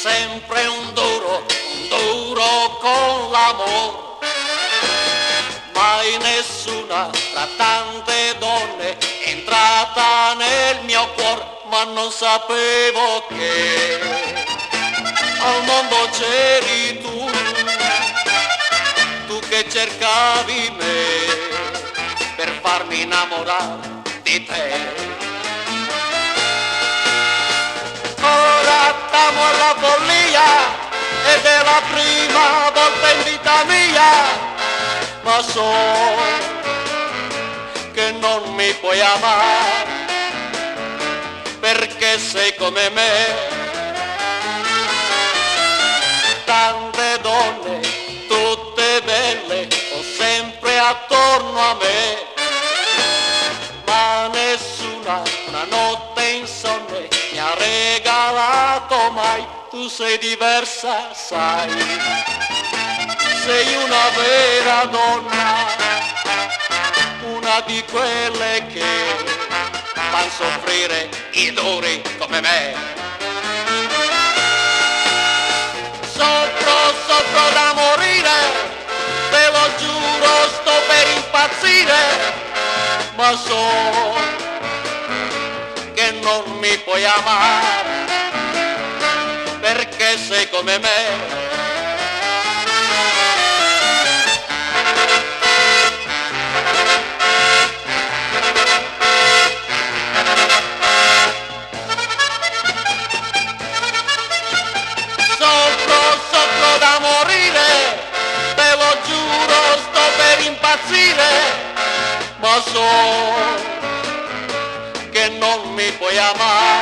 sempre un duro con l'amore. Mai nessuna tra tante donne è entrata nel mio cuore, ma non sapevo che al mondo c'eri tu che cercavi me per farmi innamorare di te. Ora stiamo alla follia ed è la prima volta in vita mia, ma so che non mi puoi amare perché sei come me. Tante donne, tutte belle, ho sempre attorno a me, ma nessuna una notte insonne mi ha regalato mai. Tu sei diversa, sai, sei una vera donna, una di quelle che fan soffrire i duri come me. Soffro da morire, te lo giuro, sto per impazzire, ma so che non mi puoi amare perché sei come me. Soffro da morire, te lo giuro, sto per impazzire, ma so che non mi puoi amare